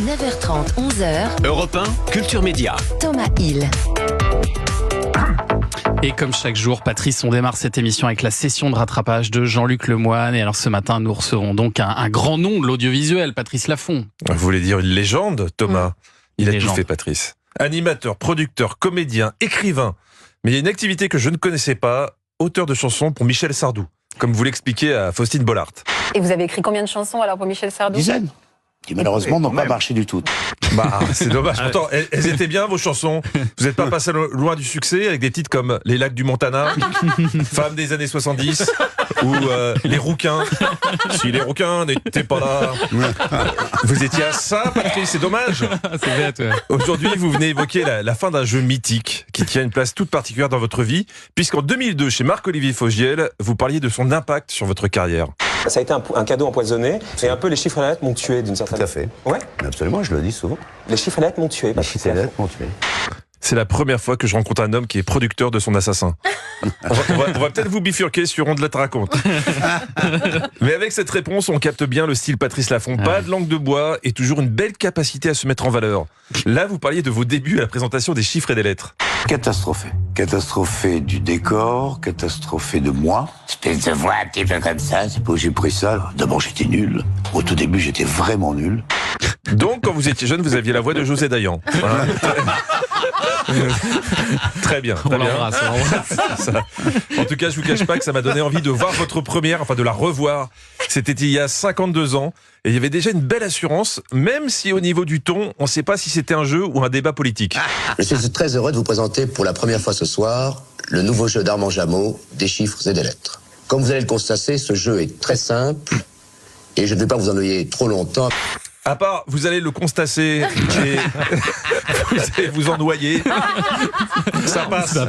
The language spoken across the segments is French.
9h30, 11h. Europe 1, Culture Média. Thomas Hill. Et comme chaque jour, Patrice, on démarre cette émission avec la session de rattrapage de Jean-Luc Lemoyne. Et alors ce matin, nous recevons donc un grand nom de l'audiovisuel, Patrice Laffont. Vous voulez dire une légende, Thomas? Il a Légende. tout fait, Patrice. Animateur, producteur, comédien, écrivain. Mais il y a une activité que je ne connaissais pas, auteur de chansons pour Michel Sardou, comme vous l'expliquez à Faustine Bollard. Et vous avez écrit combien de chansons alors pour Michel Sardou? Dizaines. Qui malheureusement n'ont pas marché du tout. Bah, c'est dommage. Pourtant, elles étaient bien, vos chansons. Vous n'êtes pas passé loin du succès avec des titres comme Les lacs du Montana, Femmes des années 70 ou Les rouquins. Si les rouquins n'étaient pas là. Vous étiez à ça, Patrice, c'est dommage. C'est bête, ouais. Aujourd'hui, vous venez évoquer la fin d'un jeu mythique qui tient une place toute particulière dans votre vie, puisqu'en 2002, chez Marc-Olivier Fogiel, vous parliez de son impact sur votre carrière. Ça a été un cadeau empoisonné, et un peu les chiffres et la lettre m'ont tué d'une certaine Tout à fait. Ouais, Absolument, je le dis souvent. les chiffres et la lettre m'ont tué. Les chiffres et les lettres m'ont tué. C'est la première fois que je rencontre un homme qui est producteur de son assassin. On va peut-être vous bifurquer sur On de la te raconte. Mais avec cette réponse, on capte bien le style Patrice Laffont. Pas de langue de bois et toujours une belle capacité à se mettre en valeur. Là, vous parliez de vos débuts à la présentation des chiffres et des lettres. Catastrophé. Catastrophé du décor, catastrophé de moi. Espèce de voix un petit peu comme ça, c'est pour j'ai pris ça. D'abord, j'étais nul. Au tout début, j'étais vraiment nul. Donc, quand vous étiez jeune, vous aviez la voix de José Dayan. Hein. Très bien. On Très bien. l'embrasse, on l'embrasse. Ça. En tout cas, je vous cache pas que ça m'a donné envie de voir votre première, enfin de la revoir. C'était il y a 52 ans et il y avait déjà une belle assurance, même si au niveau du ton, on ne sait pas si c'était un jeu ou un débat politique. Je suis très heureux de vous présenter pour la première fois ce soir le nouveau jeu d'Armand Jameau, des chiffres et des lettres. Comme vous allez le constater, ce jeu est très simple et je ne vais pas vous ennuyer trop longtemps. À part, vous allez le constater et vous allez vous en noyer. Ça passe. Ça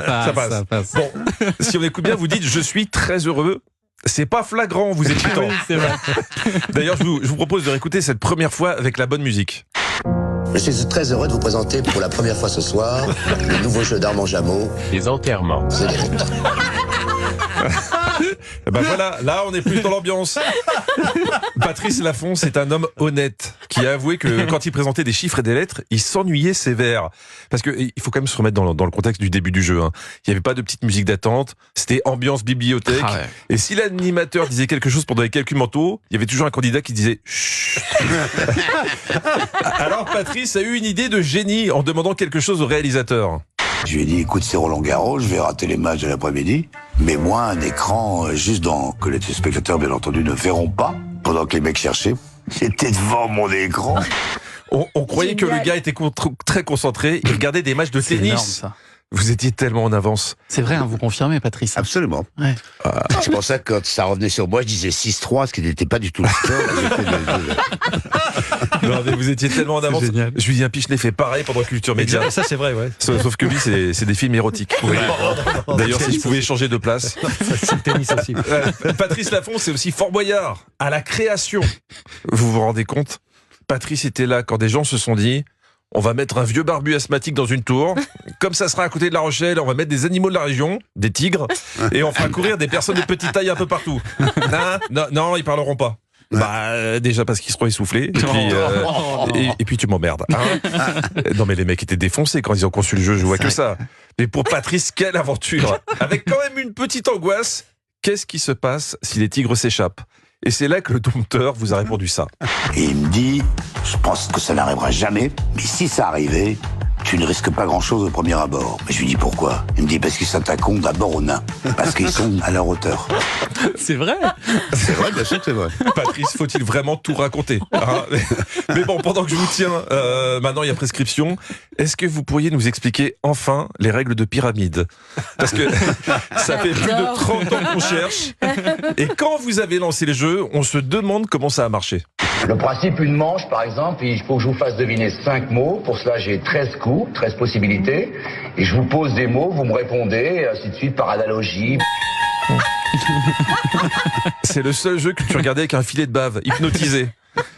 passe. Bon, si on écoute bien, vous dites « Je suis très heureux ». C'est pas flagrant, vous êtes temps. C'est vrai. D'ailleurs, je vous propose de réécouter cette première fois avec la bonne musique. Je suis très heureux de vous présenter pour la première fois ce soir le nouveau jeu d'Armand Jameau, Les enterrements. et des lettres. Et ben voilà, là on est plus dans l'ambiance. Patrice Laffont, c'est un homme honnête qui a avoué que quand il présentait des chiffres et des lettres, il s'ennuyait sévère. Parce que il faut quand même se remettre dans le contexte du début du jeu. Hein. Il n'y avait pas de petite musique d'attente, c'était ambiance bibliothèque. Ah ouais. Et si l'animateur disait quelque chose pendant les calculs mentaux, il y avait toujours un candidat qui disait chut. Alors Patrice a eu une idée de génie en demandant quelque chose au réalisateur. Je lui ai dit, écoute, c'est Roland Garros, je vais rater les matchs de l'après-midi. Mais moi, un écran que les téléspectateurs, bien entendu, ne verront pas pendant que les mecs cherchaient. J'étais devant mon écran. On croyait que le gars était très concentré, il regardait des matchs de C'est énorme, tennis. ça. Vous étiez tellement en avance. C'est vrai, hein, vous confirmez, Patrice. Absolument. Ouais. C'est pour ça que quand ça revenait sur moi, je disais 6-3, ce qui n'était pas du tout le score. Non, mais vous étiez tellement en avance. génial. Julien Pichelet fait pareil pendant Culture Média. Ça, c'est vrai, ouais. Sauf que lui, c'est des films érotiques. D'ailleurs, si je pouvais changer de place. C'est le tennis aussi. Patrice Laffont, c'est aussi Fort Boyard, à la création. Vous vous rendez compte? Patrice était là quand des gens se sont dit on va mettre un vieux barbu asthmatique dans une tour. Comme ça sera à côté de La Rochelle, on va mettre des animaux de la région, des tigres, et on fera courir des personnes de petite taille un peu partout. Non, ils parleront pas. Déjà parce qu'ils seront essoufflés. Et puis tu m'emmerdes. Hein. Non mais les mecs étaient défoncés quand ils ont conçu le jeu, je vois que ça. Mais pour Patrice, quelle aventure. Avec quand même une petite angoisse. Qu'est-ce qui se passe si les tigres s'échappent? Et c'est là que le dompteur vous a répondu ça. Et il me dit, je pense que ça n'arrivera jamais, mais si ça arrivait, tu ne risques pas grand-chose au premier abord. Mais je lui dis pourquoi? Il me dit parce qu'ils s'attaqueront d'abord aux nains, parce qu'ils sont à leur hauteur. C'est vrai. C'est vrai, bien sûr, c'est vrai. Patrice, faut-il vraiment tout raconter? Mais bon, pendant que je vous tiens, maintenant il y a prescription. Est-ce que vous pourriez nous expliquer enfin les règles de pyramide? Parce que ça fait plus de 30 ans qu'on cherche. Et quand vous avez lancé le jeu, on se demande comment ça a marché. Le principe, une manche par exemple, il faut que je vous fasse deviner 5 mots. Pour cela, j'ai 13 coups, 13 possibilités. Et je vous pose des mots, vous me répondez, et ainsi de suite, par analogie. C'est le seul jeu que tu regardais avec un filet de bave, hypnotisé.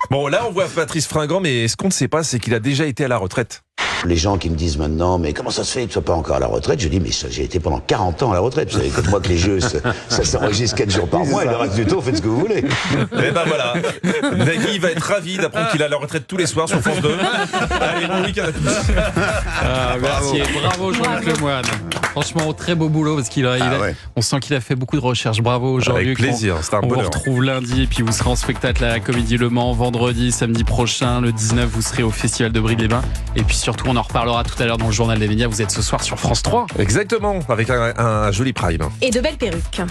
Bon, là, on voit Patrice fringant, mais ce qu'on ne sait pas, c'est qu'il a déjà été à la retraite. Les gens qui me disent maintenant, mais comment ça se fait que tu sois pas encore à la retraite? Je dis, mais j'ai été pendant 40 ans à la retraite. Vous savez, écoute-moi que les jeux, ça s'enregistre 4 jours par mois et le reste du temps, faites ce que vous voulez. Et ben voilà. Nagui va être ravi d'apprendre qu'il a la retraite tous les soirs sur France 2. Allez, bon week-end à tous. Merci. Bravo Jean-Luc Lemoyne. Franchement, très beau boulot parce on sent qu'il a fait beaucoup de recherches. Bravo Jean-Luc. Avec plaisir, c'est un on vous bonheur. retrouve lundi et puis vous serez en spectacle à la Comédie Le Mans vendredi, samedi prochain, le 19 vous serez au Festival de Brie-les-Bains et puis surtout on en reparlera tout à l'heure dans le journal des médias. Vous êtes ce soir sur France 3. Exactement, avec un joli prime. Et de belles perruques.